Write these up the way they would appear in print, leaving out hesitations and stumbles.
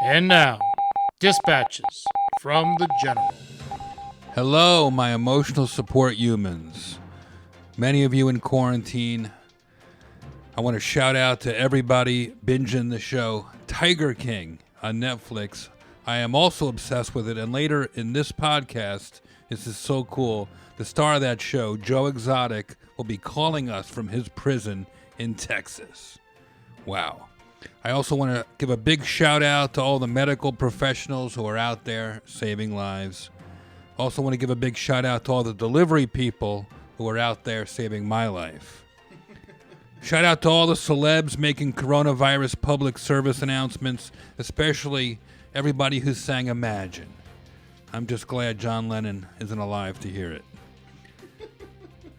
And now, dispatches from the General. Hello, my emotional support humans. Many of you in quarantine. I want to shout out to everybody binging the show Tiger King on Netflix. I am also obsessed with it, and later in this podcast, this is so cool, the star of that show, Joe Exotic, will be calling us from his prison in Texas. Wow. I also want to give a big shout out to all the medical professionals who are out there saving lives. Also want to give a big shout out to all the delivery people who are out there saving my life. Shout out to all the celebs making coronavirus public service announcements, especially everybody who sang Imagine. I'm just glad John Lennon isn't alive to hear it.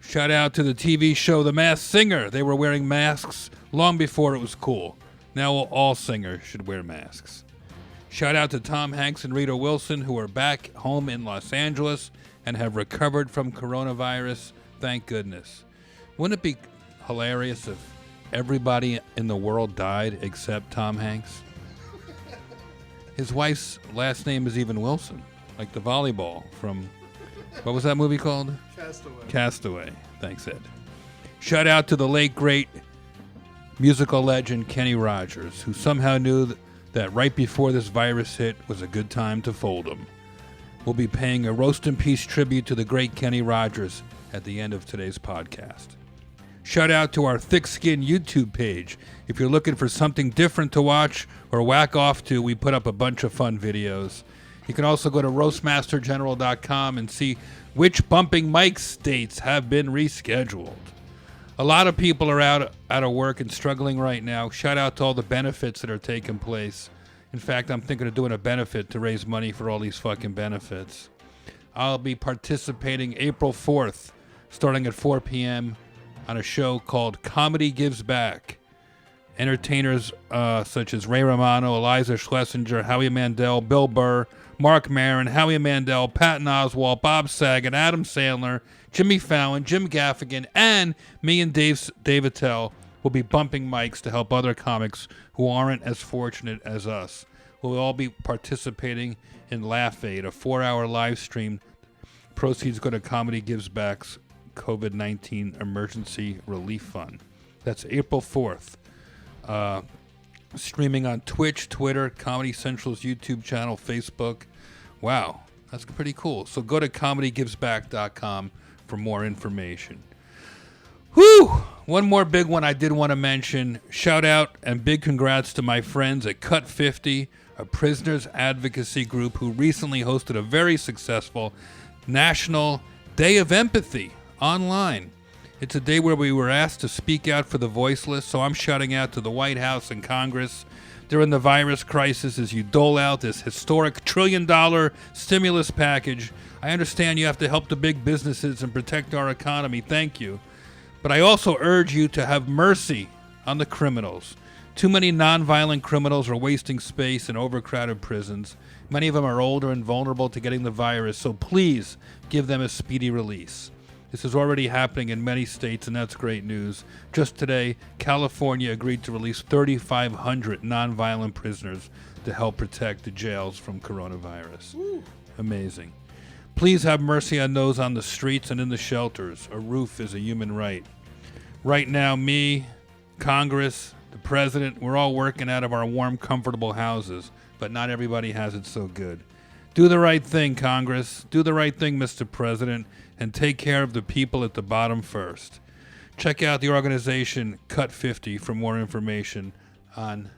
Shout out to the TV show The Masked Singer. They were wearing masks long before it was cool. Now all singers should wear masks. Shout out to Tom Hanks and Rita Wilson, who are back home in Los Angeles and have recovered from coronavirus. Thank goodness. Wouldn't it be hilarious if everybody in the world died except Tom Hanks? His wife's last name is even Wilson, like the volleyball from, what was that movie called? Castaway. Thanks, Ed. Shout out to the late, great musical legend Kenny Rogers, who somehow knew that right before this virus hit was a good time to fold him. We'll be paying a roast in peace tribute to the great Kenny Rogers at the end of today's podcast. Shout out to our Thick Skin YouTube page. If you're looking for something different to watch or whack off to, we put up a bunch of fun videos. You can also go to roastmastergeneral.com and see which bumping mic states have been rescheduled. A lot of people are out of work and struggling right now. Shout out to all the benefits that are taking place. In fact, I'm thinking of doing a benefit to raise money for all these fucking benefits. I'll be participating April 4th, starting at 4 p.m. on a show called Comedy Gives Back. Entertainers such as Ray Romano, Eliza Schlesinger, Howie Mandel, Bill Burr, Mark Maron, Howie Mandel, Patton Oswalt, Bob Saget, Adam Sandler, Jimmy Fallon, Jim Gaffigan, and me and Dave Attell will be bumping mics to help other comics who aren't as fortunate as us. We'll all be participating in Laugh Aid, a 4-hour live stream. Proceeds go to Comedy Gives Back's COVID-19 Emergency Relief Fund. That's April 4th. Streaming on Twitch, Twitter, Comedy Central's YouTube channel, Facebook. Wow, that's pretty cool. So go to comedygivesback.com for more information. Whew! One more big one I did want to mention. Shout out and big congrats to my friends at Cut 50, a prisoners advocacy group who recently hosted a very successful National Day of Empathy online. It's a day where we were asked to speak out for the voiceless, so I'm shouting out to the White House and Congress during the virus crisis as you dole out this historic $1 trillion stimulus package. I understand you have to help the big businesses and protect our economy. Thank you. But I also urge you to have mercy on the criminals. Too many nonviolent criminals are wasting space in overcrowded prisons. Many of them are older and vulnerable to getting the virus, so please give them a speedy release. This is already happening in many states, and that's great news. Just today, California agreed to release 3,500 nonviolent prisoners to help protect the jails from coronavirus. Ooh. Amazing. Please have mercy on those on the streets and in the shelters. A roof is a human right. Right now, me, Congress, the president, we're all working out of our warm, comfortable houses, but not everybody has it so good. Do the right thing, Congress. Do the right thing, Mr. President, and take care of the people at the bottom first. Check out the organization Cut 50 for more information on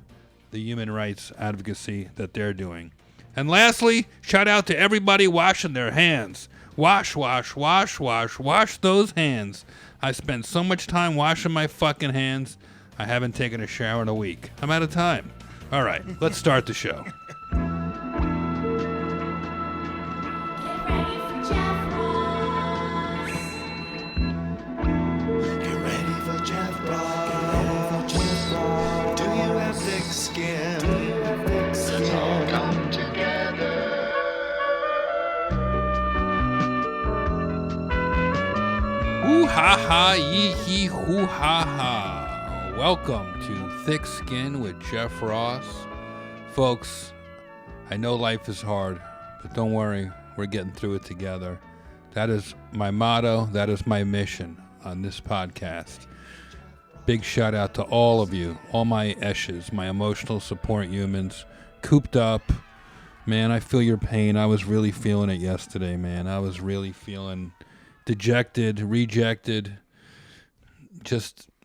the human rights advocacy that they're doing. And lastly, shout out to everybody washing their hands. Wash, wash, wash, wash, wash those hands. I spend so much time washing my fucking hands, I haven't taken a shower in a week. I'm out of time. All right, let's start the show. Ooh-ha-ha, yee-hee, hoo-ha-ha. Welcome to Thick Skin with Jeff Ross. Folks, I know life is hard, but don't worry, we're getting through it together. That is my motto. That is my mission on this podcast. Big shout out to all of you, all my eshes, my emotional support humans, cooped up. Man, I feel your pain. I was really feeling it yesterday, man. I was really feeling dejected, rejected.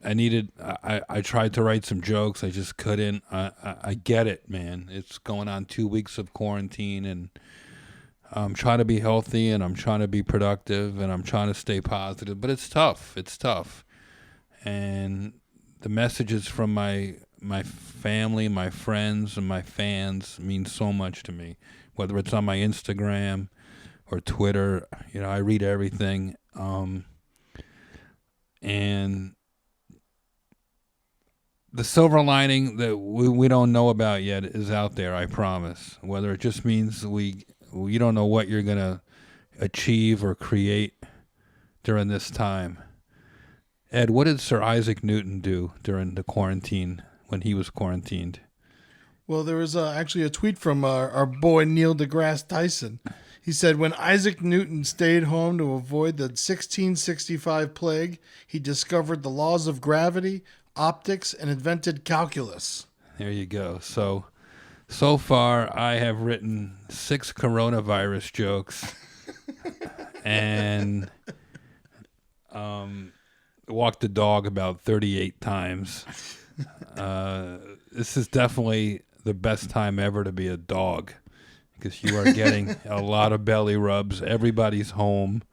I tried to write some jokes. I just couldn't. I get it, man. It's going on 2 weeks of quarantine, and I'm trying to be healthy, and I'm trying to be productive, and I'm trying to stay positive. But it's tough. It's tough. And the messages from my family, my friends, and my fans mean so much to me. Whether it's on my Instagram or Twitter, I read everything. And the silver lining that we don't know about yet is out there, I promise. Whether it just means you don't know what you're going to achieve or create during this time. Ed, what did Sir Isaac Newton do during the quarantine when he was quarantined? Well, there was actually a tweet from our boy Neil deGrasse Tyson. He said, when Isaac Newton stayed home to avoid the 1665 plague, he discovered the laws of gravity, optics, and invented calculus. There you go. So far, I have written 6 coronavirus jokes and walked the dog about 38 times. This is definitely the best time ever to be a dog because you are getting a lot of belly rubs. Everybody's home.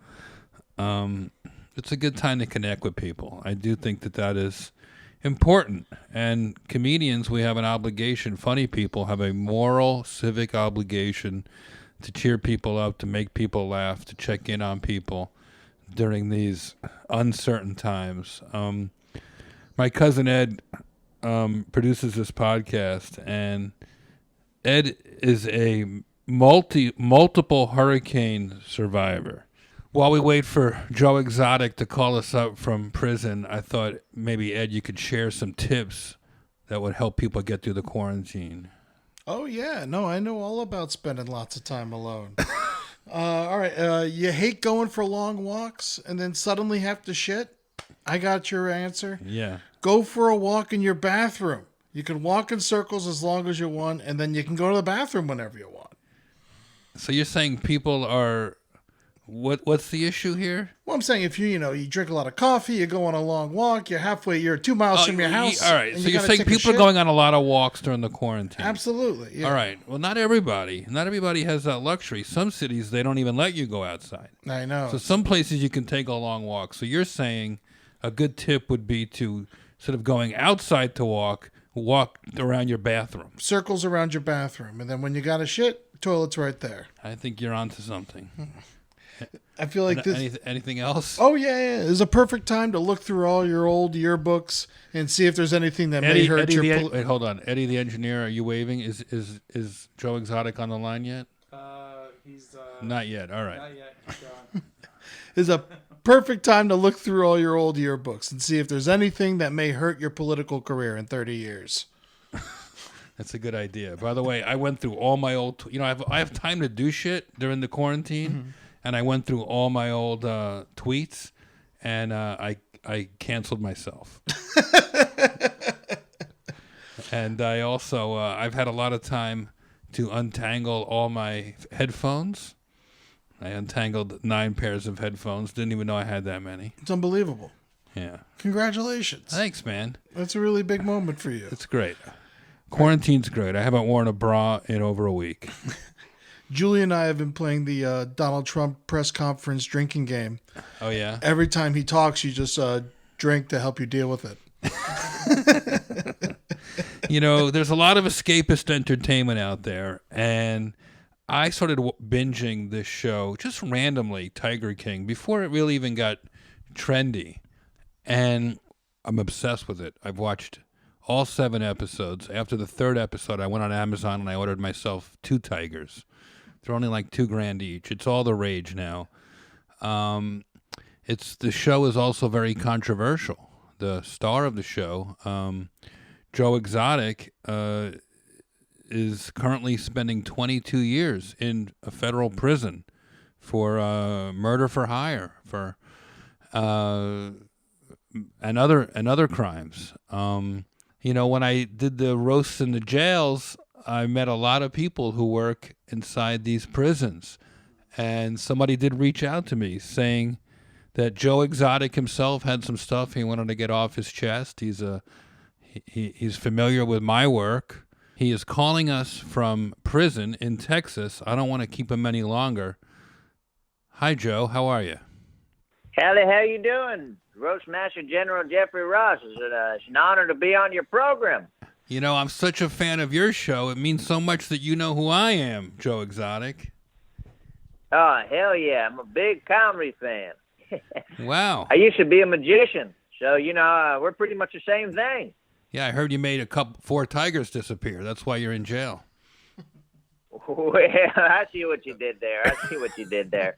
It's a good time to connect with people. I do think that is important. And comedians, we have an obligation. Funny people have a moral, civic obligation to cheer people up, to make people laugh, to check in on people during these uncertain times. My cousin Ed produces this podcast, and Ed is a multiple hurricane survivor. While we wait for Joe Exotic to call us up from prison, I thought maybe, Ed, you could share some tips that would help people get through the quarantine. Oh, yeah. No, I know all about spending lots of time alone. All right. You hate going for long walks and then suddenly have to shit? I got your answer. Yeah. Go for a walk in your bathroom. You can walk in circles as long as you want, and then you can go to the bathroom whenever you want. So you're saying people are... What's the issue here? Well, I'm saying if you drink a lot of coffee, you go on a long walk, you're 2 miles from your house. All right. So you're saying people are going on a lot of walks during the quarantine. Absolutely. Yeah. All right. Well, not everybody. Not everybody has that luxury. Some cities, they don't even let you go outside. I know. So some places you can take a long walk. So you're saying a good tip would be to, instead of going outside to walk around your bathroom. Circles around your bathroom. And then when you got to shit, toilet's right there. I think you're onto something. I feel like this. Anything else? Oh, yeah. It's a perfect time to look through all your old yearbooks and see if there's anything that may hurt your... Wait, hold on. Eddie the engineer, are you waving? Is Joe Exotic on the line yet? He's... Not yet. All right. Not yet. He's It's a perfect time to look through all your old yearbooks and see if there's anything that may hurt your political career in 30 years. That's a good idea. By the way, I went through all my old... I have time to do shit during the quarantine. Mm-hmm. And I went through all my old tweets, and I canceled myself. And I also I've had a lot of time to untangle all my headphones. I untangled 9 pairs of headphones. Didn't even know I had that many. It's unbelievable. Yeah. Congratulations. Thanks, man. That's a really big moment for you. It's great. Quarantine's great. I haven't worn a bra in over a week. Julie and I have been playing the Donald Trump press conference drinking game. Oh, yeah? Every time he talks, you just drink to help you deal with it. There's a lot of escapist entertainment out there, and I started binging this show just randomly, Tiger King, before it really even got trendy, and I'm obsessed with it. I've watched all 7 episodes. After the 3rd episode, I went on Amazon and I ordered myself 2 tigers. They're only like $2,000 each. It's all the rage now. The show is also very controversial. The star of the show, Joe Exotic, is currently spending 22 years in a federal prison for murder for hire for and other crimes. When I did the roasts in the jails, I met a lot of people who work inside these prisons, and somebody did reach out to me saying that Joe Exotic himself had some stuff he wanted to get off his chest. He's familiar with my work. He is calling us from prison in Texas. I don't want to keep him any longer. Hi, Joe. How are you? Howdy, how you doing? Roastmaster General Jeffrey Ross. It's an honor to be on your program. I'm such a fan of your show. It means so much that you know who I am, Joe Exotic. Oh, hell yeah. I'm a big comedy fan. Wow. I used to be a magician, so, we're pretty much the same thing. Yeah, I heard you made 4 tigers disappear. That's why you're in jail. Well, I see what you did there.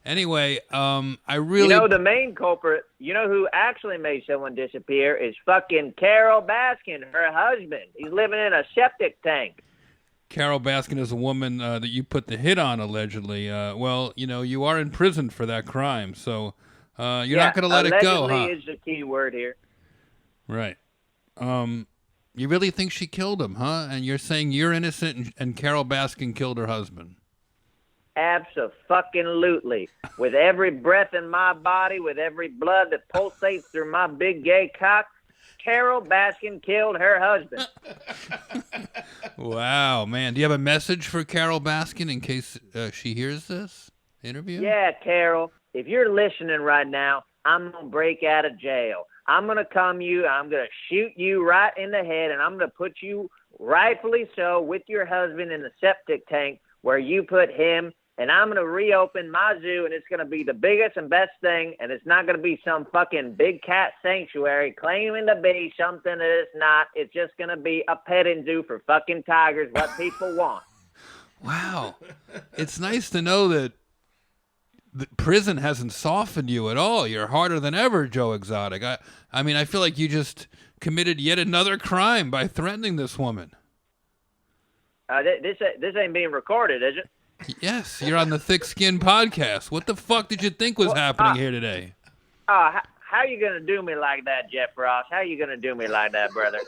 Anyway, I really... the main culprit, who actually made someone disappear is fucking Carol Baskin, her husband. He's living in a septic tank. Carol Baskin is a woman that you put the hit on, allegedly. You are in prison for that crime, so you're not going to let it go, huh? Allegedly is the key word here. Right. You really think she killed him, huh? And you're saying you're innocent and Carol Baskin killed her husband? Abso-fucking-lutely. With every breath in my body, with every blood that pulsates through my big gay cock, Carol Baskin killed her husband. Wow, man. Do you have a message for Carol Baskin in case she hears this interview? Yeah, Carol, if you're listening right now, I'm going to break out of jail. I'm going to come you, I'm going to shoot you right in the head, and I'm going to put you, rightfully so, with your husband in the septic tank where you put him, and I'm going to reopen my zoo, and it's going to be the biggest and best thing, and it's not going to be some fucking big cat sanctuary claiming to be something that it's not. It's just going to be a petting zoo for fucking tigers, what people want. Wow. It's nice to know that the prison hasn't softened you at all. You're harder than ever, Joe Exotic. I mean, I feel like you just committed yet another crime by threatening this woman. This ain't being recorded, is it? Yes, you're on the Thick Skin podcast. What the fuck did you think was happening here today? How you going to do me like that, Jeff Ross? How you going to do me like that, brother?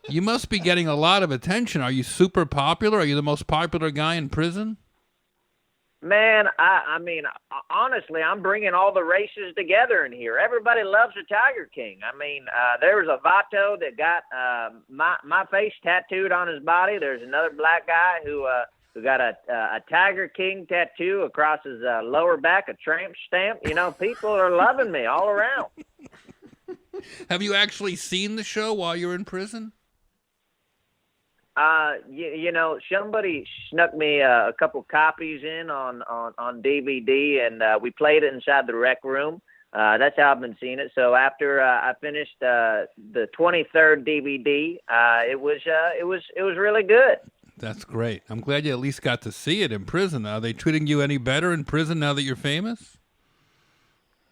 You must be getting a lot of attention. Are you super popular? Are you the most popular guy in prison? Man, I mean, honestly, I'm bringing all the races together in here. Everybody loves the Tiger King. I mean, there was a Vato that got my face tattooed on his body. There's another black guy who got a Tiger King tattoo across his lower back, a tramp stamp. People are loving me all around. Have you actually seen the show while you're in prison? Somebody snuck me a couple copies in on DVD, and we played it inside the rec room. That's how I've been seeing it. So after I finished the 23rd DVD, it was really good. That's great. I'm glad you at least got to see it in prison. Are they treating you any better in prison now that you're famous?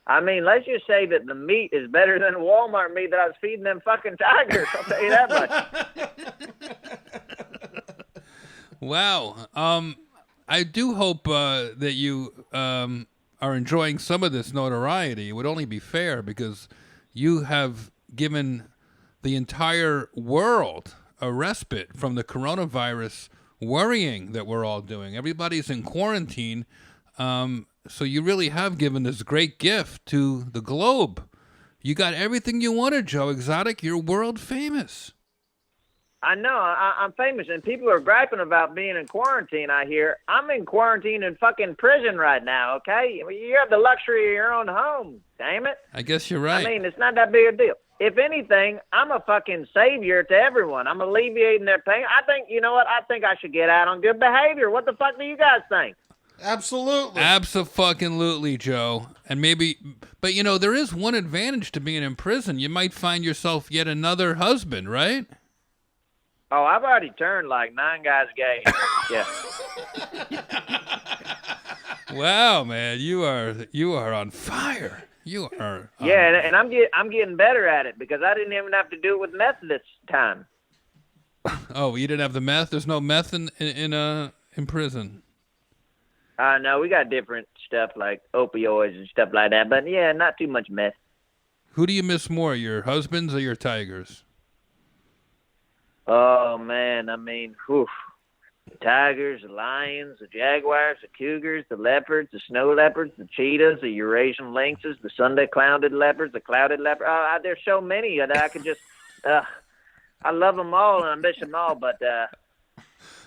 I mean, let's just say that the meat is better than Walmart meat that I was feeding them fucking tigers. I'll tell you that much. Wow. I do hope that you are enjoying some of this notoriety. It would only be fair because you have given the entire world a respite from the coronavirus worrying that we're all doing. Everybody's in quarantine. So you really have given this great gift to the globe. You got everything you wanted, Joe Exotic. You're world famous. I know. I'm famous, and people are griping about being in quarantine, I hear. I'm in quarantine in fucking prison right now, okay? You have the luxury of your own home, damn it. I guess you're right. I mean, it's not that big a deal. If anything, I'm a fucking savior to everyone. I'm alleviating their pain. I think, you know what? I think I should get out on good behavior. What the fuck do you guys think? Absolutely. Abso-fucking-lutely, Joe. And maybe, but there is one advantage to being in prison. You might find yourself yet another husband, right? Oh, I've already turned like 9 guys gay. Yeah. Wow, man, you are on fire. You are. Yeah, and I'm getting better at it because I didn't even have to do it with meth this time. Oh, you didn't have the meth? There's no meth in prison. No, we got different stuff like opioids and stuff like that. But yeah, not too much meth. Who do you miss more, your husbands or your tigers? Oh man, I mean, whew. The tigers, the lions, the jaguars, the cougars, the leopards, the snow leopards, the cheetahs, the Eurasian lynxes, the Sunday clouded leopards, the clouded leopard. There's so many that I could just. I love them all and I miss them all, but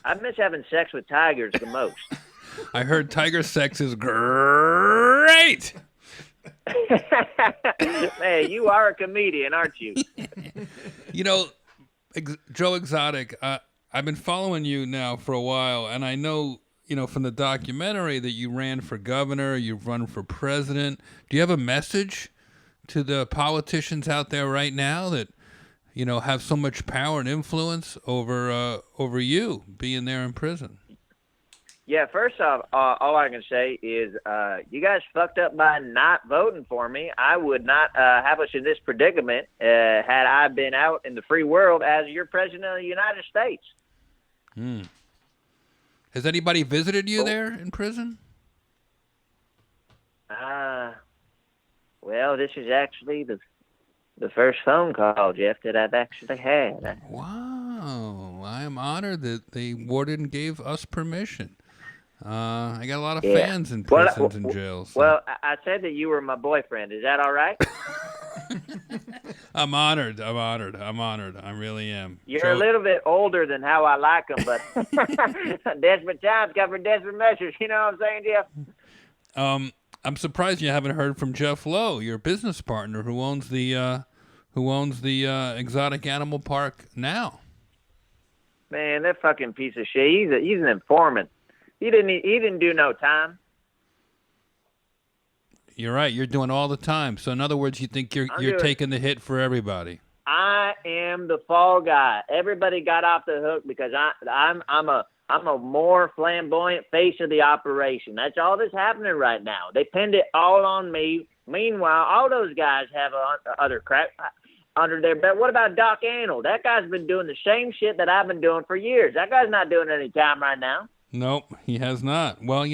I miss having sex with tigers the most. I heard tiger sex is great. Man, you are a comedian, aren't you? You know, Joe Exotic, I've been following you now for a while, and I know, from the documentary that you ran for governor, you've run for president. Do you have a message to the politicians out there right now that, have so much power and influence over you being there in prison? Yeah, first off, all I can say is you guys fucked up by not voting for me. I would not have us in this predicament had I been out in the free world as your president of the United States. Has anybody visited you there in prison? Well, this is actually the first phone call, Jeff, that I've actually had. Wow, I am honored that the warden gave us permission. I got a lot of fans in prisons and jails. So. Well, I said that you were my boyfriend. Is that all right? I'm honored. I really am. You're a little bit older than how I like them, but desperate times cover desperate measures. You know what I'm saying, Jeff? I'm surprised you haven't heard from Jeff Lowe, your business partner, who owns the exotic animal park now. Man, that fucking piece of shit. He's an informant. He didn't do no time. You're right. You're doing all the time. So in other words, you think you're taking the hit for everybody. I am the fall guy. Everybody got off the hook because I'm a more flamboyant face of the operation. That's all that's happening right now. They pinned it all on me. Meanwhile, all those guys have other crap under their belt. What about Doc Antle? That guy's been doing the same shit that I've been doing for years. That guy's not doing any time right now. Nope, he has not. Well,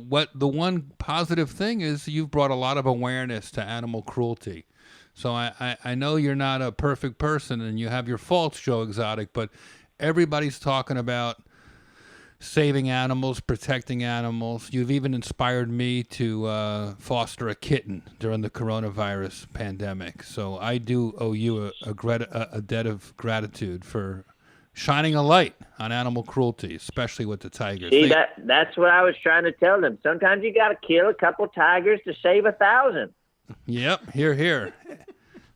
what the one positive thing is you've brought a lot of awareness to animal cruelty. So I know you're not a perfect person and you have your faults, Joe Exotic, but everybody's talking about saving animals, protecting animals. You've even inspired me to foster a kitten during the coronavirus pandemic. So I do owe you a debt of gratitude for shining a light on animal cruelty, especially with the tigers. See, that's what I was trying to tell them. Sometimes you got to kill a couple tigers to save 1,000. Yep, here.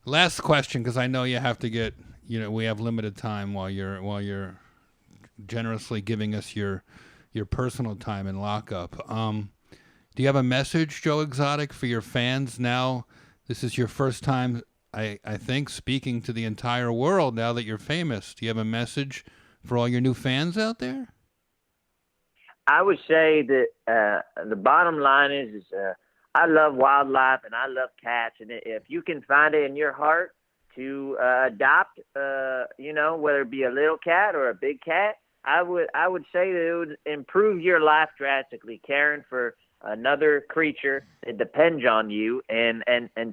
Last question, because I know you have to get. We have limited time while you're generously giving us your personal time in lockup. Do you have a message, Joe Exotic, for your fans now? This is your first time, I think, speaking to the entire world now that you're famous. Do you have a message for all your new fans out there? I would say that the bottom line is I love wildlife and I love cats. And if you can find it in your heart to adopt, whether it be a little cat or a big cat, I would say that it would improve your life drastically, caring for another creature that depends on you and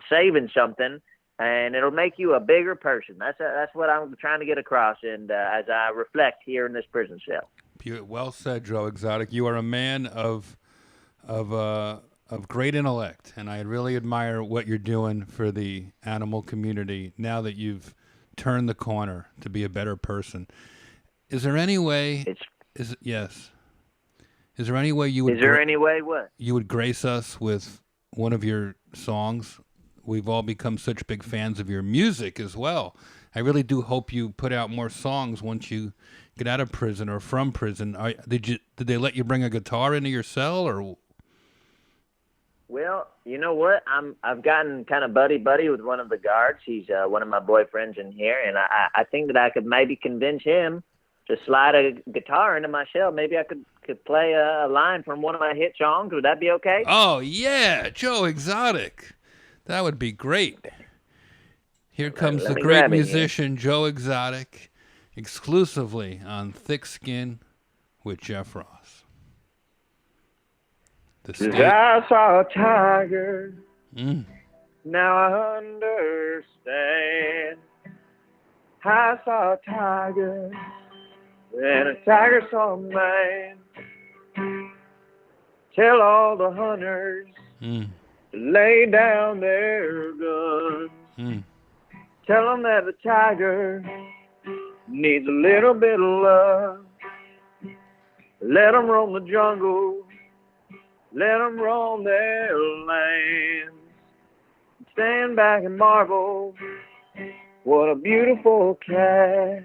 saving something. And it'll make you a bigger person. That's what I'm trying to get across. And as I reflect here in this prison cell. Well said, Joe Exotic. You are a man of great intellect, and I really admire what you're doing for the animal community now that you've turned the corner to be a better person. Is there any way? Yes. Is there any way you would? Is there any way what? You would grace us with one of your songs? We've all become such big fans of your music as well. I really do hope you put out more songs once you get out of prison or from prison. Did they let you bring a guitar into your cell or? Well, you know what? I've gotten kind of buddy with one of the guards. He's one of my boyfriends in here, and I think that I could maybe convince him to slide a guitar into my cell. Maybe I could play a line from one of my hit songs. Would that be okay? Oh yeah, Joe Exotic. That would be great. Here comes the great musician, Joe Exotic. exclusively on Thick Skin with Jeff Ross. The state. I saw a tiger. Mm. Now I understand. I saw a tiger, and a tiger saw a man. Tell all the hunters Mm. to lay down their guns. Mm. Tell them that the tiger needs a little bit of love. Let them roam the jungle. Let them roam their lands. Stand back and marvel. What a beautiful cat.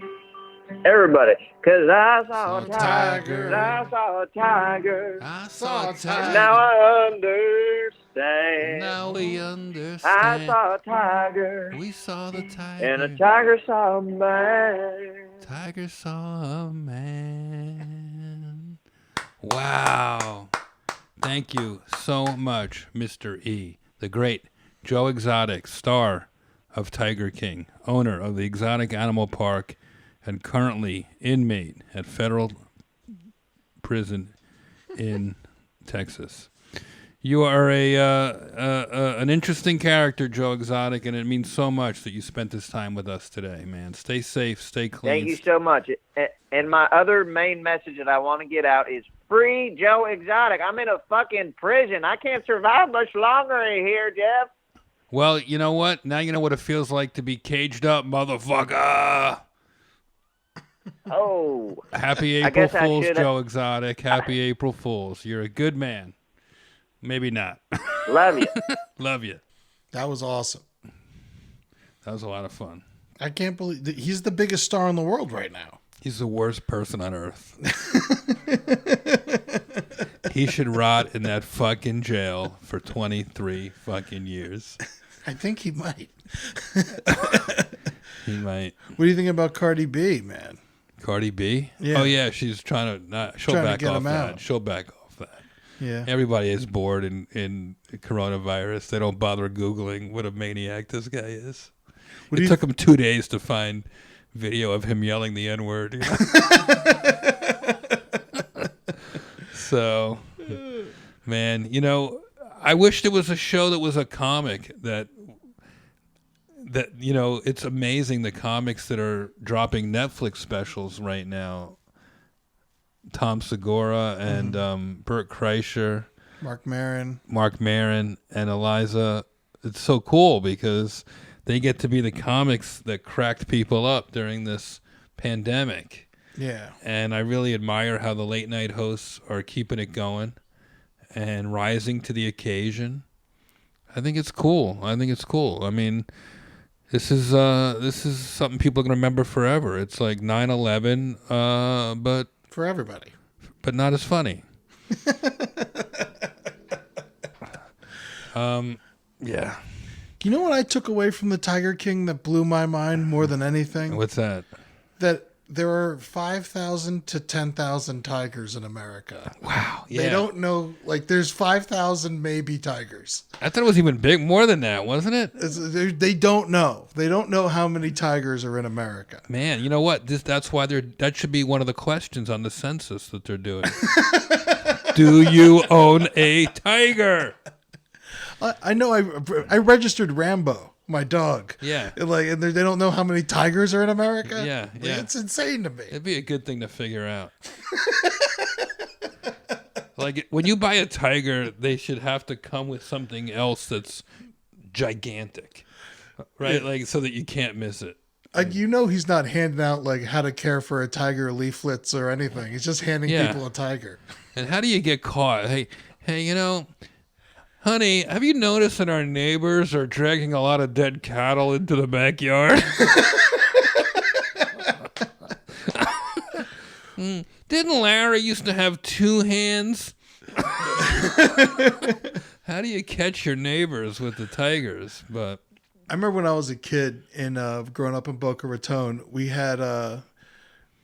Everybody, 'cause I saw a tiger. I saw a tiger. I saw a tiger. Now I understand. Now we understand. I saw a tiger. We saw the tiger. And a tiger saw a man. Tiger saw a man. Wow. Thank you so much, Mr. E. The great Joe Exotic, star of Tiger King, owner of the Exotic Animal Park, and currently inmate at federal prison in Texas. You are an interesting character, Joe Exotic, and it means so much that you spent this time with us today, man. Stay safe, stay clean. Thank you so much. And my other main message that I want to get out is free Joe Exotic. I'm in a fucking prison. I can't survive much longer in here, Jeff. Well, you know what? Now you know what it feels like to be caged up, motherfucker. Oh. Happy I April guess I Fools, should- Joe Exotic. Happy April Fools. You're a good man. Maybe not. Love you. Love you. That was awesome. That was a lot of fun. I can't believe he's the biggest star in the world right now. He's the worst person on earth. He should rot in that fucking jail for 23 fucking years. I think he might. He might. What do you think about Cardi B, man? Cardi B? Yeah. Oh, yeah. She's trying to she'll Trying to back get off him that. out. She'll back off that. Yeah. Everybody is bored in coronavirus. They don't bother Googling what a maniac this guy is. What do It you took him 2 days to find video of him yelling the N-word. You know? So, man, you know, I wish there was a show that was a comic that you know, it's amazing the comics that are dropping Netflix specials right now. Tom Segura and Burt Kreischer, Mark Maron. and Eliza. It's so cool because they get to be the comics that cracked people up during this pandemic. Yeah. And I really admire how the late night hosts are keeping it going and rising to the occasion. I think it's cool. I mean, this is something people are going to remember forever. It's like 9/11, but For everybody. not as funny. Yeah. You know what I took away from the Tiger King that blew my mind more than anything? What's that? That there are 5,000 to 10,000 tigers in America. Wow. Yeah. They don't know, like, there's 5,000 maybe tigers. I thought it was even big, more than that, wasn't it? They don't know. They don't know how many tigers are in America. Man, you know what? That's why that should be one of the questions on the census that they're doing. Do you own a tiger? I know I registered Rambo, my dog. Yeah. And they don't know how many tigers are in America. Yeah, Like, yeah. it's insane to me. It'd be a good thing to figure out. Like, when you buy a tiger, they should have to come with something else that's gigantic, right? Like, so that you can't miss it. Like, you know, he's not handing out like how to care for a tiger leaflets or anything. He's just handing Yeah. people a tiger. And how do you get caught? Hey, you know, honey, have you noticed that our neighbors are dragging a lot of dead cattle into the backyard? Didn't Larry used to have two hands? How do you catch your neighbors with the tigers? But I remember when I was a kid and growing up in Boca Raton, we had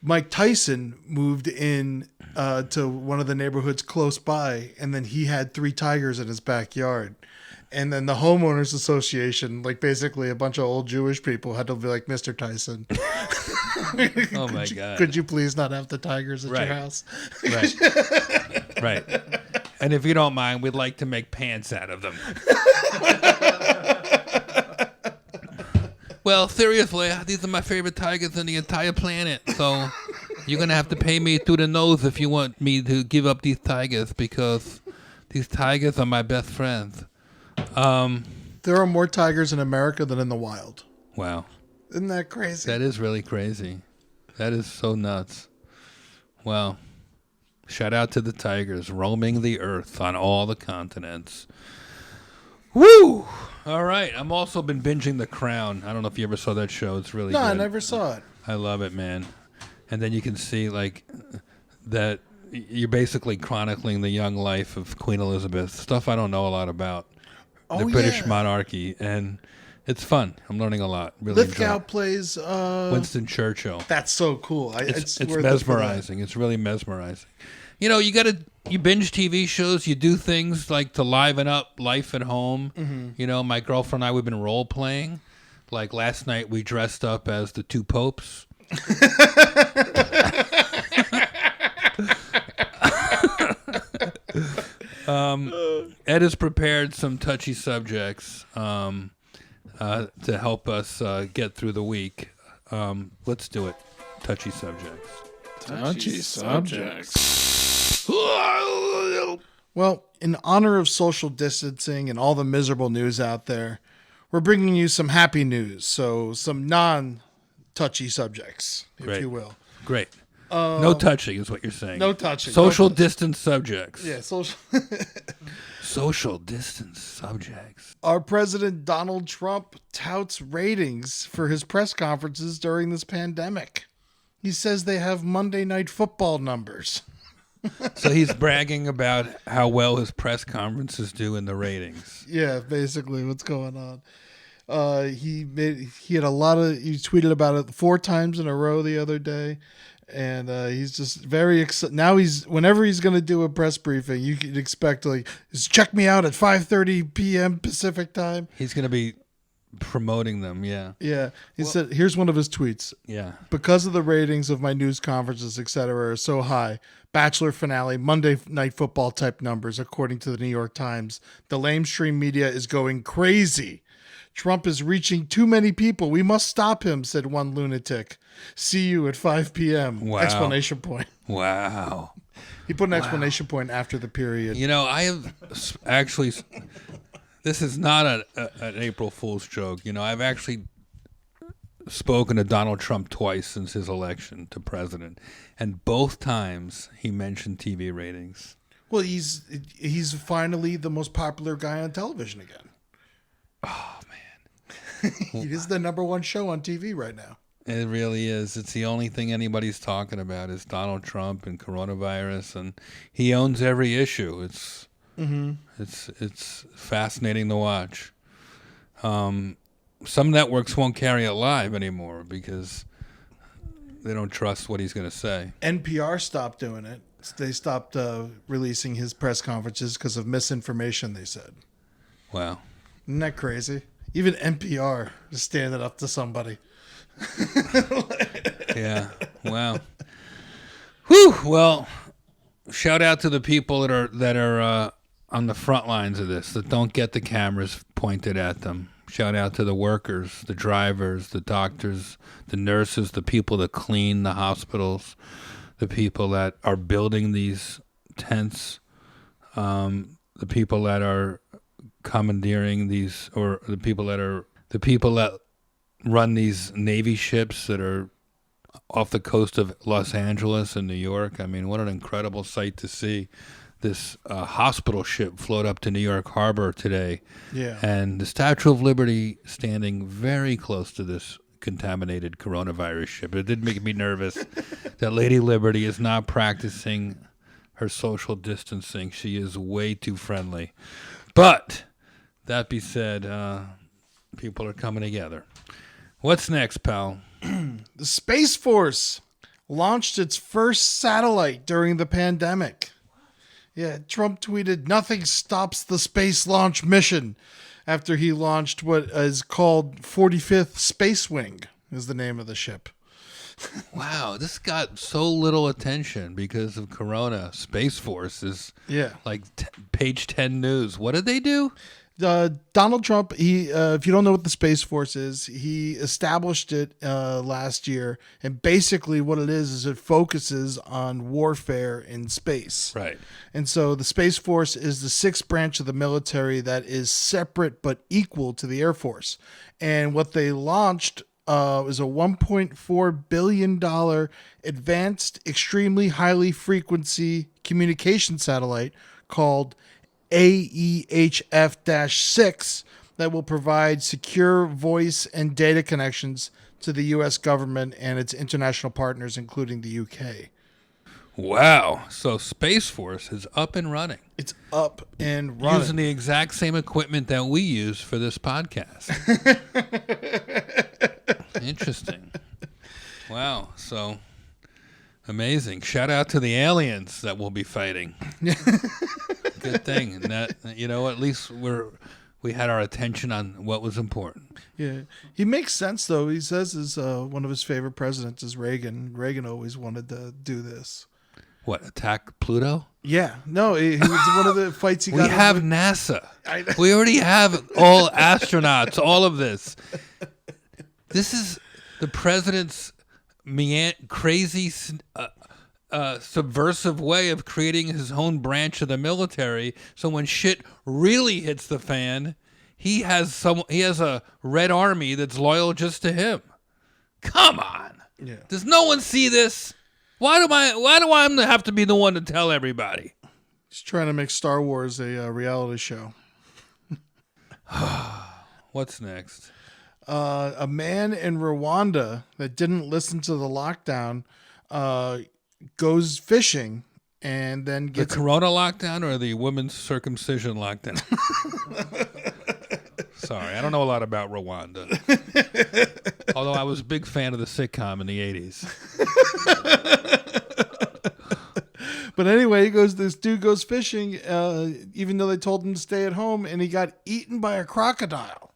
Mike Tyson moved in to one of the neighborhoods close by, and then he had 3 tigers in his backyard. And then the homeowners association, like basically a bunch of old Jewish people, had to be like, Mr. Tyson, Oh my God. could you please not have the tigers at Right. your house? Right. Right. And if you don't mind, we'd like to make pants out of them. Well, seriously, these are my favorite tigers in the entire planet. So you're going to have to pay me through the nose if you want me to give up these tigers, because these tigers are my best friends. There are more tigers in America than in the wild. Wow. Isn't that crazy? That is really crazy. That is so nuts. Well, shout out to the tigers roaming the earth on all the continents. Woo! All right. I'm also been binging The Crown. I don't know if you ever saw that show. It's really No, good. I never saw it. I love it, man. And then you can see like that you're basically chronicling the young life of Queen Elizabeth, stuff I don't know a lot about. The British monarchy, and it's fun. I'm learning a lot. Really Lithgow enjoy it. plays. Winston Churchill. That's so cool. It's worth it for that. mesmerizing. It's really mesmerizing. You know, you binge TV shows, you do things like to liven up life at home. Mm-hmm. You know, my girlfriend and I, we've been role playing. Like last night, we dressed up as the two popes. Ed has prepared some touchy subjects to help us get through the week. Let's do it. Touchy subjects. Touchy subjects. Well, in honor of social distancing and all the miserable news out there, we're bringing you some happy news. So some non-touchy subjects, if Great. you will. Great. No touching is what you're saying. No touching. Social No touching. distance subjects. Yeah, social. Social distance subjects. Our president Donald Trump touts ratings for his press conferences during this pandemic. He says they have Monday Night Football numbers. So he's bragging about how well his press conferences do in the ratings. Yeah, basically what's going on. He tweeted about it 4 times in a row the other day, and he's just very excited. Now whenever he's going to do a press briefing, you can expect just check me out at 5:30 p.m. Pacific time. He's going to be promoting them, yeah. Yeah, he said, here's one of his tweets. Yeah. Because of the ratings of my news conferences, etc., are so high, Bachelor finale, Monday Night Football type numbers, according to the New York Times, the lamestream media is going crazy. Trump is reaching too many people. We must stop him, said one lunatic. See you at 5 p.m. Wow. Exclamation point. Wow. He put an exclamation point after the period. You know, I have actually... This is not an April Fool's joke. You know, I've actually spoken to Donald Trump twice since his election to president, and both times he mentioned TV ratings. Well, he's finally the most popular guy on television again. Oh, man. He is the number one show on TV right now. It really is. It's the only thing anybody's talking about is Donald Trump and coronavirus, and he owns every issue. It's fascinating to watch. Some networks won't carry it live anymore because they don't trust what he's going to say. NPR stopped doing it. They stopped releasing his press conferences because of misinformation, they said. Wow. Isn't that crazy? Even NPR is standing up to somebody. Yeah. Wow. Whew. Well, shout out to the people that are on the front lines of this, that don't get the cameras pointed at them. Shout out to the workers, the drivers, the doctors, the nurses, the people that clean the hospitals, the people that are building these tents, the people that are commandeering these, or the people that run these Navy ships that are off the coast of Los Angeles and New York. I mean, what an incredible sight to see this hospital ship float up to New York Harbor today. Yeah. And the Statue of Liberty standing very close to this contaminated coronavirus ship. It did make me nervous that Lady Liberty is not practicing her social distancing. She is way too friendly. But that be said, people are coming together. What's next, pal? The Space Force launched its first satellite during the pandemic. Yeah, Trump tweeted, "Nothing stops the space launch mission," after he launched what is called 45th Space Wing, is the name of the ship. Wow, this got so little attention because of Corona. Space Force is like page 10 news. What did they do? Donald Trump, if you don't know what the Space Force is, he established it last year. And basically what it is it focuses on warfare in space. Right. And so the Space Force is the sixth branch of the military that is separate but equal to the Air Force. And what they launched is a $1.4 billion advanced, extremely highly frequency communication satellite called AEHF-6 that will provide secure voice and data connections to the U.S. government and its international partners, including the UK. Wow. So Space Force is up and running. It's up and running. Using the exact same equipment that we use for this podcast. Interesting. Wow. So amazing. Shout out to the aliens that we'll be fighting. Good thing. And that, at least we had our attention on what was important. Yeah. He makes sense, though. He says one of his favorite presidents is Reagan. Reagan always wanted to do this. What, attack Pluto? Yeah. No, he was one of the fights he got. We have NASA. We already have all astronauts, all of this. This is the president's crazy, subversive way of creating his own branch of the military. So when shit really hits the fan, he has a Red Army that's loyal just to him. Come on. Yeah. Does no one see this? Why do I have to be the one to tell everybody? He's trying to make Star Wars a reality show. What's next? A man in Rwanda that didn't listen to the lockdown goes fishing and then gets the Corona lockdown or the women's circumcision lockdown? Sorry, I don't know a lot about Rwanda. Although I was a big fan of the sitcom in the 80s. But anyway, this dude goes fishing, even though they told him to stay at home, and he got eaten by a crocodile.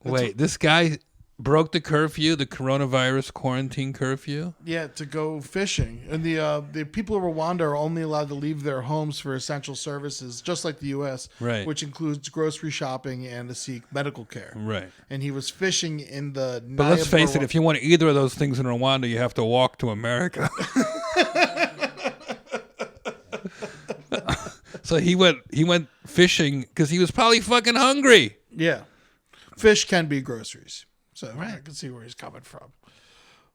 Wait, this guy broke the curfew, the coronavirus quarantine curfew? Yeah, to go fishing. And the people of Rwanda are only allowed to leave their homes for essential services, just like the U.S., right, which includes grocery shopping and to seek medical care. Right. And he was fishing in the... But let's face it, if you want either of those things in Rwanda, you have to walk to America. So he went fishing because he was probably fucking hungry. Yeah. Fish can be groceries. So I can see where he's coming from.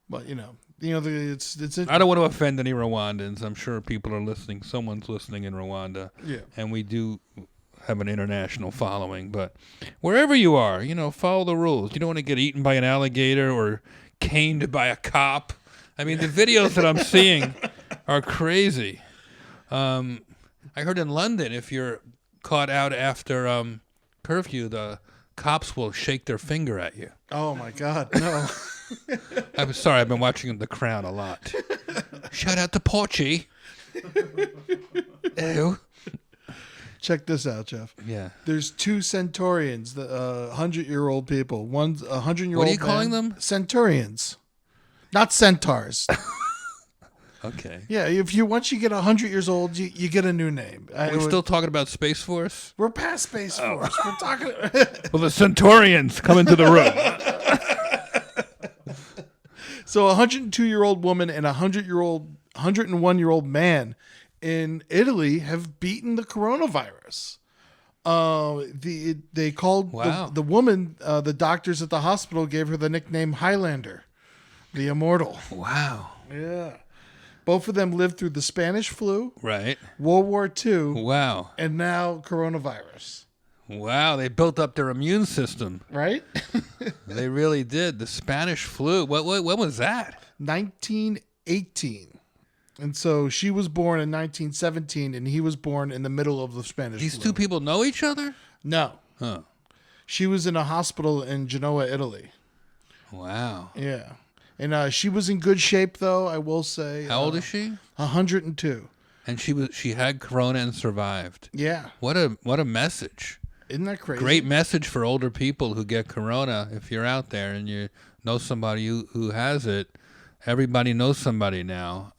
But, it's I don't want to offend any Rwandans. I'm sure people are listening. Someone's listening in Rwanda. Yeah. And we do have an international following. But wherever you are, follow the rules. You don't want to get eaten by an alligator or caned by a cop. I mean, the videos that I'm seeing are crazy. I heard in London, if you're caught out after curfew, the cops will shake their finger at you. Oh, my God, no. I'm sorry, I've been watching The Crown a lot. Shout out to Porchy. Ew. Check this out, Jeff. Yeah. There's two centurions, the 100-year-old people. One's a 100-year-old What are you calling them? Centurions. Not centaurs. Okay. Yeah, once you get 100 years old, you get a new name. We're still talking about Space Force? We're past Space Force. We're talking... Well, the Centaurians come into the room. So a 102-year-old woman and a 101-year-old man in Italy have beaten the coronavirus. They called the woman, the doctors at the hospital gave her the nickname Highlander, the immortal. Wow. Yeah. Both of them lived through the Spanish flu, Right. World War II, Wow. and now coronavirus. Wow, they built up their immune system. Right? They really did. The Spanish flu. What was that? 1918. And so she was born in 1917, and he was born in the middle of the Spanish These flu. two people know each other? No. Huh. She was in a hospital in Genoa, Italy. Wow. Yeah. And she was in good shape, though, I will say. How old is she? 102. and she had corona and survived. Yeah. What a message. Isn't that crazy? Great message for older people who get corona. If you're out there and you know somebody who has it, everybody knows somebody now.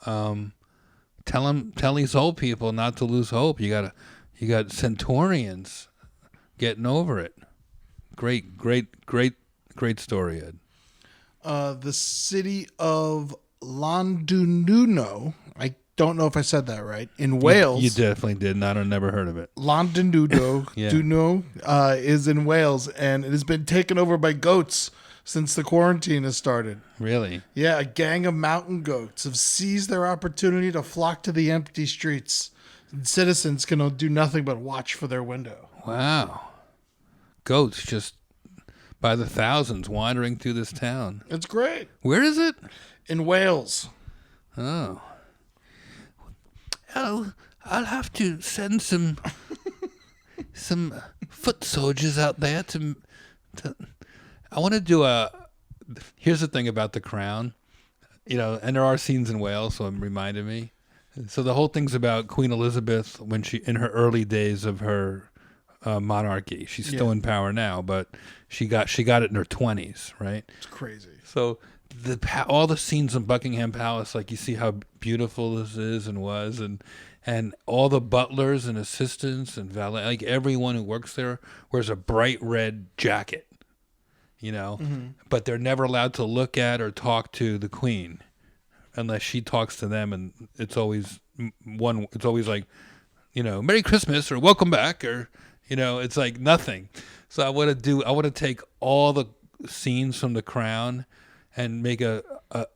Tell these old people not to lose hope. You got centurions getting over it. Great story, Ed. The city of Llandudno, I don't know if I said that right, in Wales. You definitely did. I never heard of it. Llandudno Yeah. is in Wales, and it has been taken over by goats since the quarantine has started. Really? Yeah, a gang of mountain goats have seized their opportunity to flock to the empty streets. And citizens can do nothing but watch for their window. Wow. Goats just by the thousands wandering through this town. It's great. Where is it? In Wales. Oh, I'll have to send some foot soldiers out there to. I want to do a. Here's the thing about The Crown, and there are scenes in Wales, so it reminded me. So the whole thing's about Queen Elizabeth when she, in her early days of her monarchy. She's still in power now, but she got it in her 20s, right? It's crazy. So all the scenes in Buckingham Palace, like you see how beautiful this is and was, and all the butlers and assistants and valet, like everyone who works there wears a bright red jacket, but they're never allowed to look at or talk to the Queen unless she talks to them, and it's always like, Merry Christmas or welcome back, or it's like nothing. So I want to take all the scenes from The Crown and make a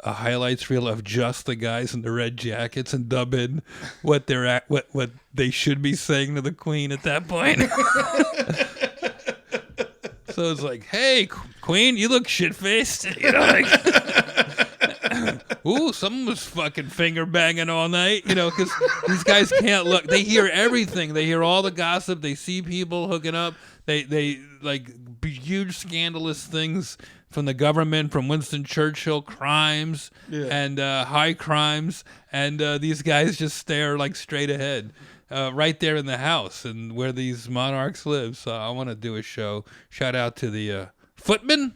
highlights reel of just the guys in the red jackets and dub in what what they should be saying to the Queen at that point. So it's like, hey, Queen, you look shit-faced. Ooh, someone was fucking finger banging all night, because these guys can't look. They hear everything. They hear all the gossip. They see people hooking up. They like huge scandalous things from the government, from Winston Churchill, crimes and high crimes, and these guys just stare like straight ahead, right there in the house and where these monarchs live. So I want to do a show. Shout out to the footmen,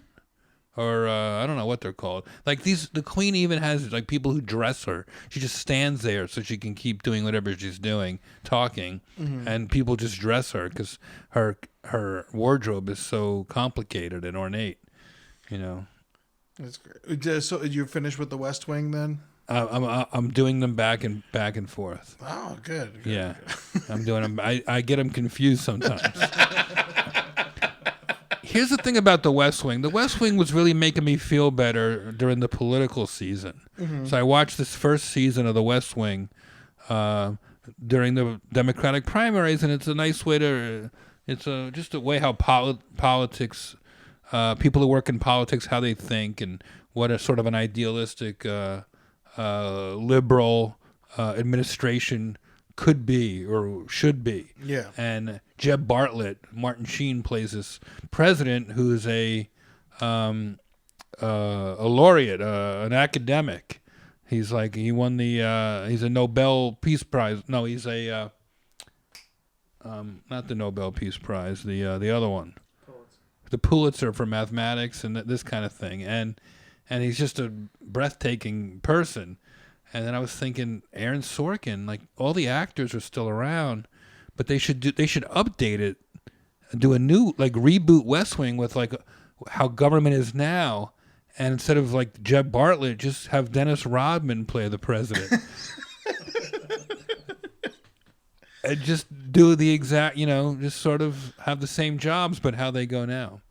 or I don't know what they're called. Like the Queen even has like people who dress her. She just stands there so she can keep doing whatever she's doing, talking, and people just dress her because her wardrobe is so complicated and ornate. That's great. So you're finished with the West Wing then? I'm doing them back and forth. Oh, good. Yeah, I'm doing them. I get them confused sometimes. Here's the thing about the West Wing. The West Wing was really making me feel better during the political season. So I watched this first season of the West Wing during the Democratic primaries, and it's a nice way to. It's just a way how politics. People who work in politics, how they think, and what a sort of an idealistic liberal administration could be or should be. Yeah. And Jeb Bartlett, Martin Sheen plays this president who is a laureate, an academic. He won he's a Nobel Peace Prize. No, he's a not the Nobel Peace Prize, the other one. The Pulitzer for mathematics and this kind of thing, and he's just a breathtaking person. And then I was thinking, Aaron Sorkin, like all the actors are still around, but they should update it, do a new reboot West Wing with how government is now, and instead of Jeb Bartlett, just have Dennis Rodman play the president. And just do the exact, just sort of have the same jobs, but how they go now.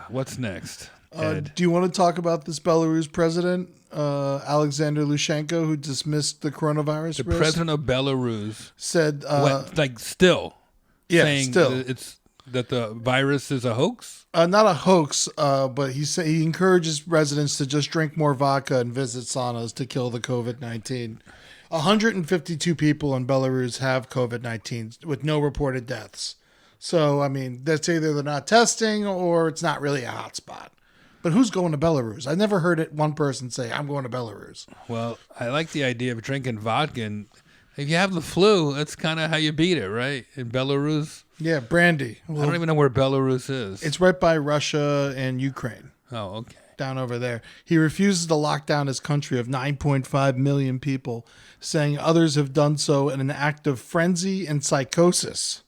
What's next, Ed? Do you want to talk about this Belarus president, Alexander Lukashenko, who dismissed the coronavirus The risk? president of Belarus Said, still saying still. that the virus is a hoax? Not a hoax, but he encourages residents to just drink more vodka and visit saunas to kill the COVID-19. 152 people in Belarus have COVID-19 with no reported deaths. So, I mean, that's either they're not testing or it's not really a hot spot. But who's going to Belarus? I never heard one person say, I'm going to Belarus. Well, I like the idea of drinking vodka. And if you have the flu, that's kind of how you beat it, right? In Belarus. Yeah, brandy. I don't even know where Belarus is. It's right by Russia and Ukraine. Oh, okay. Down over there. He refuses to lock down his country of 9.5 million people, saying others have done so in an act of frenzy and psychosis.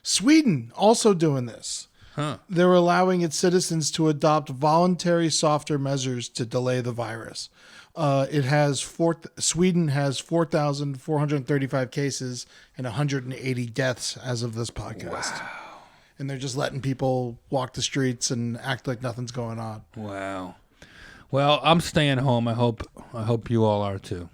Sweden also doing this. Huh. They're allowing its citizens to adopt voluntary softer measures to delay the virus. Sweden has 4,435 cases and 180 deaths as of this podcast. Wow. And they're just letting people walk the streets and act like nothing's going on. Wow. Well, I'm staying home. I hope you all are too.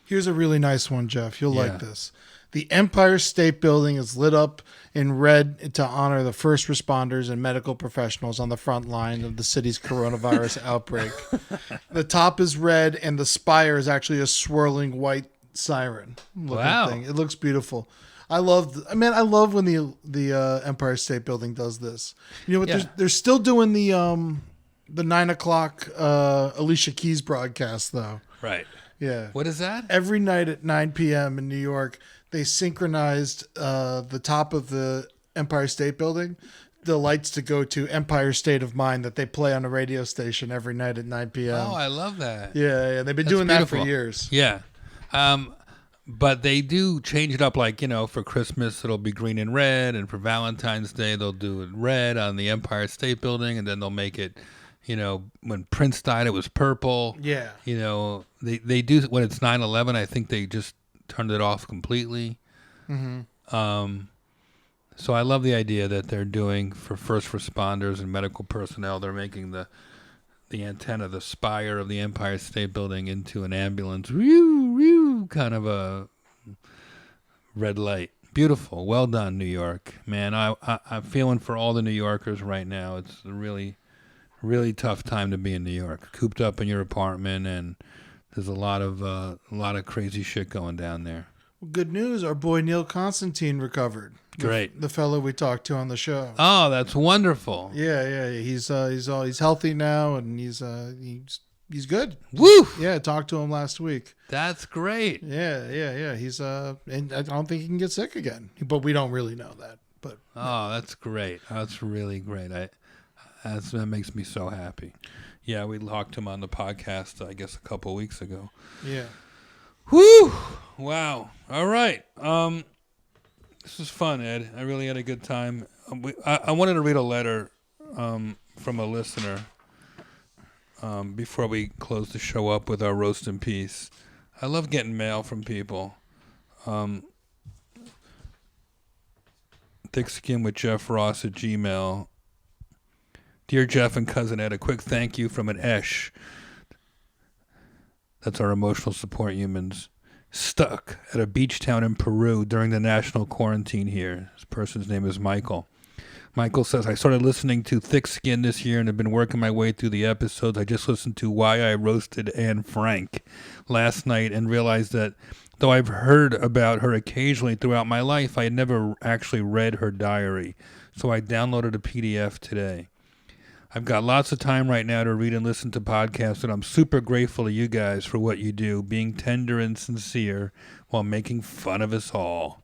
Here's a really nice one, Jeff. You'll like this. The Empire State Building is lit up in red to honor the first responders and medical professionals on the front line of the city's coronavirus outbreak. The top is red, and the spire is actually a swirling white siren looking thing. It looks beautiful. I love when the Empire State Building does this. You know what? They're still doing the 9 o'clock Alicia Keys broadcast though. Right. Yeah. What is that? Every night at 9 p.m. in New York, they synchronized the top of the Empire State Building, the lights to go to Empire State of Mind that they play on a radio station every night at 9 p.m. Oh, I love that. Yeah. They've been doing that for years. Yeah. But they do change it up, like, for Christmas it'll be green and red, and for Valentine's Day they'll do it red on the Empire State Building, and then they'll make it, when Prince died it was purple. Yeah. They do, when it's 9/11, I think they just turned it off completely. Mm-hmm. So I love the idea that they're doing for first responders and medical personnel. They're making the antenna, the spire of the Empire State Building into an ambulance. Kind of a red light. Beautiful. Well done, New York. Man, I'm feeling for all the New Yorkers right now. It's a really, really tough time to be in New York. Cooped up in your apartment, and there's a lot of crazy shit going down there. Well, good news. Our boy Neil Constantine recovered. Great. The fellow we talked to on the show. Oh, that's wonderful. Yeah. He's healthy now, and he's good. Woo! Yeah, I talked to him last week. That's great. Yeah. He's and I don't think he can get sick again, but we don't really know that. But that's great. That's really great. That makes me so happy. Yeah, we talked to him on the podcast, I guess, a couple of weeks ago. Yeah. Woo! Wow. All right. This was fun, Ed. I really had a good time. I wanted to read a letter from a listener before we close the show up with our roast in peace. I love getting mail from people. Thickskin with Jeff Ross at Gmail. Dear Jeff and Cousin Ed, a quick thank you from an Esh. That's our emotional support humans. Stuck at a beach town in Peru during the national quarantine here. This person's name is Michael. Michael says, I started listening to Thick Skin this year and have been working my way through the episodes. I just listened to Why I Roasted Anne Frank last night and realized that though I've heard about her occasionally throughout my life, I had never actually read her diary. So I downloaded a PDF today. I've got lots of time right now to read and listen to podcasts, and I'm super grateful to you guys for what you do, being tender and sincere while making fun of us all.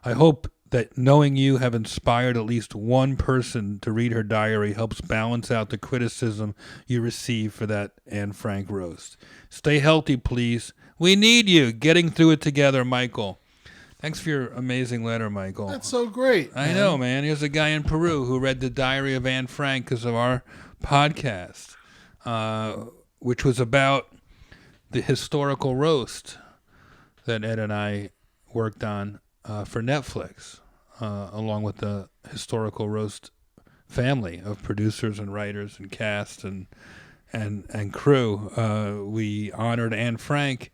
I hope that knowing you have inspired at least one person to read her diary helps balance out the criticism you receive for that Anne Frank roast. Stay healthy, please. We need you. Getting through it together, Michael. Thanks for your amazing letter, Michael. That's so great. I know, man. Here's a guy in Peru who read the diary of Anne Frank because of our podcast, which was about the historical roast that Ed and I worked on for Netflix, along with the historical roast family of producers and writers and cast and crew. We honored Anne Frank,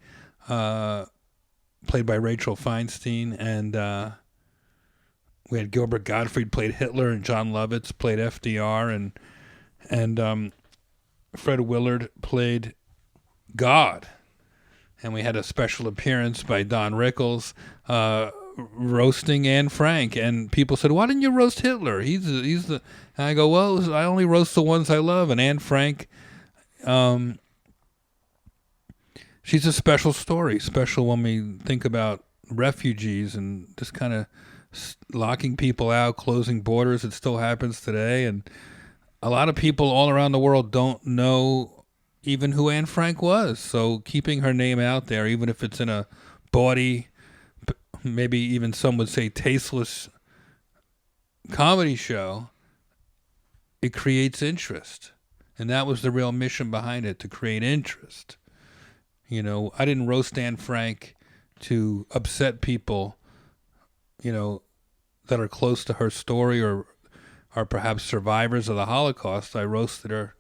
played by Rachel Feinstein, and we had Gilbert Gottfried played Hitler, and John Lovitz played FDR, and Fred Willard played God. And we had a special appearance by Don Rickles. roasting Anne Frank, and people said, "Why didn't you roast Hitler? He's the." And I go, "Well, I only roast the ones I love." And Anne Frank, she's a special story, special when we think about refugees and just kind of locking people out, closing borders. It still happens today, and a lot of people all around the world don't know even who Anne Frank was. So keeping her name out there, even if it's in a bawdy, maybe even some would say tasteless comedy show, it creates interest. And that was the real mission behind it, to create interest. You know, I didn't roast Anne Frank to upset people, you know, that are close to her story or are perhaps survivors of the Holocaust. I roasted her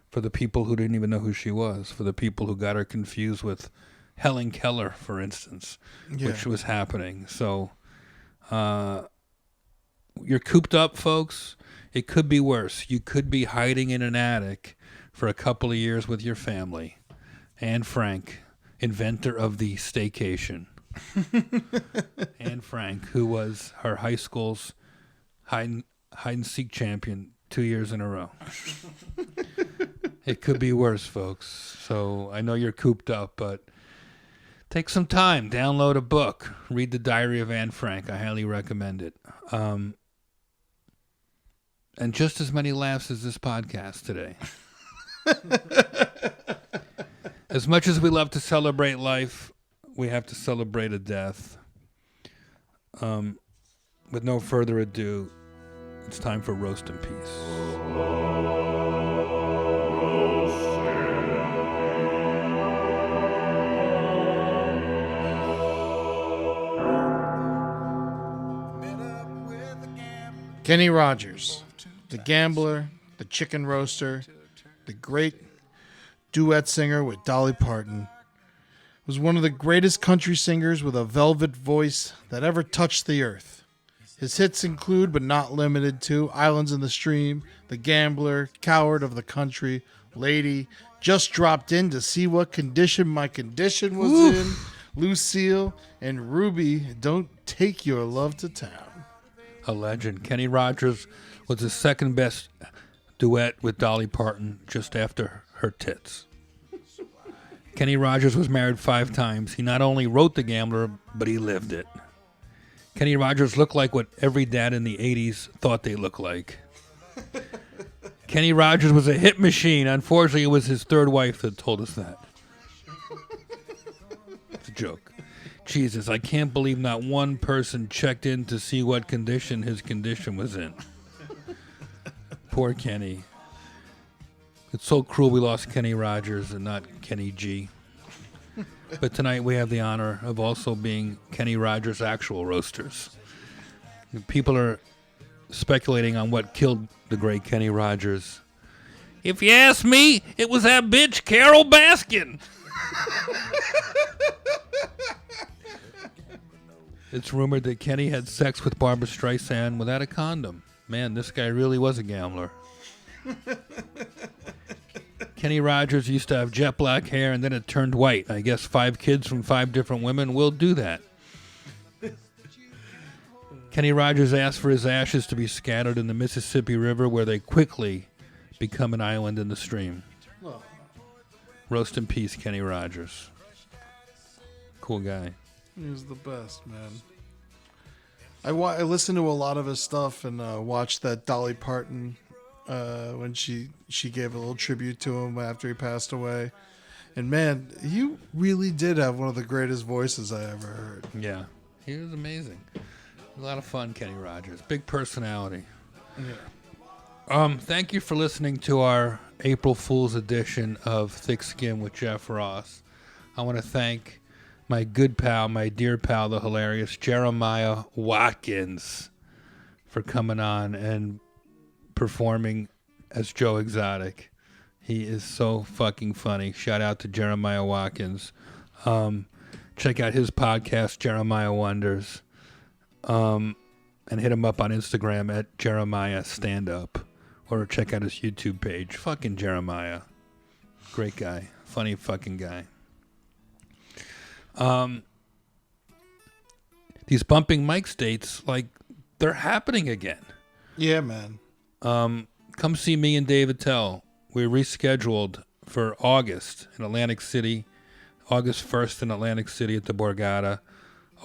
for the people who didn't even know who she was, for the people who got her confused with Helen Keller, for instance, which was happening. So you're cooped up, folks. It could be worse. You could be hiding in an attic for a couple of years with your family. Anne Frank, inventor of the staycation. Anne Frank, who was her high school's hide and seek champion 2 years in a row. It could be worse, folks. So I know you're cooped up, but take some time, download a book, read The Diary of Anne Frank. I highly recommend it. And just as many laughs as this podcast today. As much as we love to celebrate life, we have to celebrate a death. With no further ado, it's time for Roast in Peace. Kenny Rogers, the gambler, the chicken roaster, the great duet singer with Dolly Parton, was one of the greatest country singers with a velvet voice that ever touched the earth. His hits include, but not limited to, Islands in the Stream, The Gambler, Coward of the Country, Lady, Just Dropped In to See What Condition My Condition Was In, Lucille, and Ruby, Don't Take Your Love to Town. A legend. Kenny Rogers was the second best duet with Dolly Parton, just after her tits. Kenny Rogers was married 5 times. He not only wrote The Gambler, but he lived it. Kenny Rogers looked like what every dad in the 80s thought they looked like. Kenny Rogers was a hit machine. Unfortunately, it was his third wife that told us that. It's a joke. Jesus, I can't believe not one person checked in to see what condition his condition was in. Poor Kenny. It's so cruel we lost Kenny Rogers and not Kenny G. But tonight we have the honor of also being Kenny Rogers' actual roasters. People are speculating on what killed the great Kenny Rogers. If you ask me, it was that bitch Carol Baskin. It's rumored that Kenny had sex with Barbra Streisand without a condom. Man, this guy really was a gambler. Kenny Rogers used to have jet black hair and then it turned white. I guess 5 kids from 5 different women will do that. Kenny Rogers asked for his ashes to be scattered in the Mississippi River, where they quickly become an island in the stream. Roast in peace, Kenny Rogers. Cool guy. He was the best, man. I listened to a lot of his stuff and watched that Dolly Parton when she gave a little tribute to him after he passed away. And man, you really did have one of the greatest voices I ever heard. Yeah, he was amazing. A lot of fun, Kenny Rogers. Big personality. Yeah. Thank you for listening to our April Fool's edition of Thick Skin with Jeff Ross. I want to thank my good pal, my dear pal, the hilarious Jeremiah Watkins, for coming on and performing as Joe Exotic. He is so fucking funny. Shout out to Jeremiah Watkins. Check out his podcast, Jeremiah Wonders. And hit him up on Instagram at Jeremiah Stand Up. Or check out his YouTube page. Fucking Jeremiah. Great guy. Funny fucking guy. Do these bumping mic states, like, they're happening again. Yeah, man. Come see me and Dave Attell. We rescheduled for August in Atlantic City, August 1st in Atlantic City at the Borgata,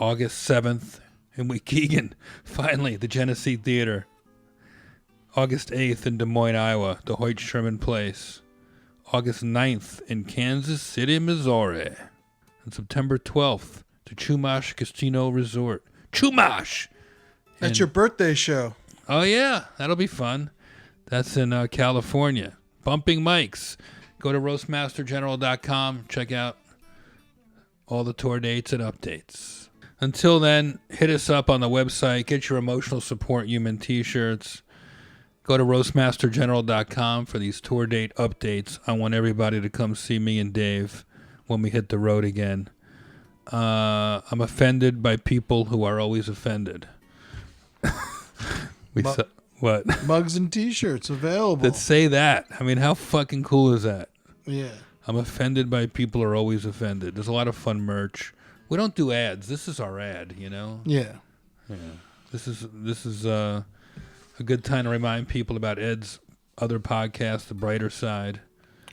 August 7th in Waukegan, finally at the Genesee Theater, August 8th in Des Moines, Iowa, the Hoyt Sherman Place, August 9th in Kansas City, Missouri, and September 12th to Chumash Casino Resort. Chumash! That's your birthday show. Oh, yeah, that'll be fun. That's in California. Bumping mics. Go to roastmastergeneral.com. Check out all the tour dates and updates. Until then, hit us up on the website. Get your emotional support human t-shirts. Go to roastmastergeneral.com for these tour date updates. I want everybody to come see me and Dave when we hit the road again. I'm offended by people who are always offended. What? Mugs and T-shirts available. That say that. I mean, how fucking cool is that? Yeah. I'm offended by people who are always offended. There's a lot of fun merch. We don't do ads. This is our ad, you know? Yeah. This is a good time to remind people about Ed's other podcast, The Brighter Side.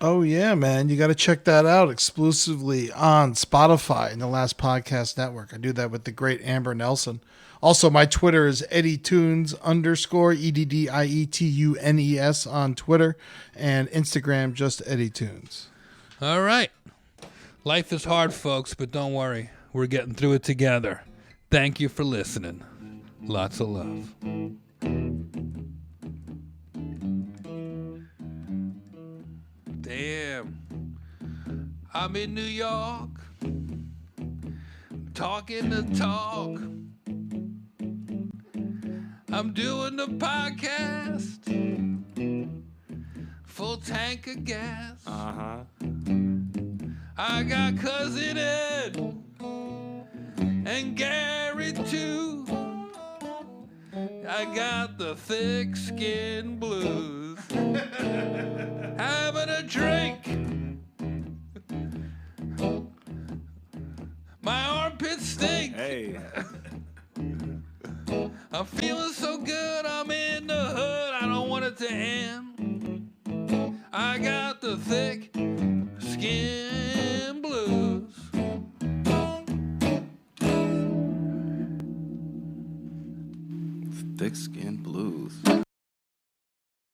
Oh, yeah, man. You got to check that out exclusively on Spotify and the Last Podcast Network. I do that with the great Amber Nelson. Also, my Twitter is EddieTunes _EDDIETUNES on Twitter, and Instagram just EddieTunes. All right. Life is hard, folks, but don't worry. We're getting through it together. Thank you for listening. Lots of love. Damn. I'm in New York, talking the talk. I'm doing the podcast, full tank of gas. I got Cousin Ed and Gary too. I got the thick skin blues. Having a drink. My armpits stink. Hey. I'm feeling so good, I'm in the hood, I don't want it to end. I got the thick skin blues. Thick skin blues.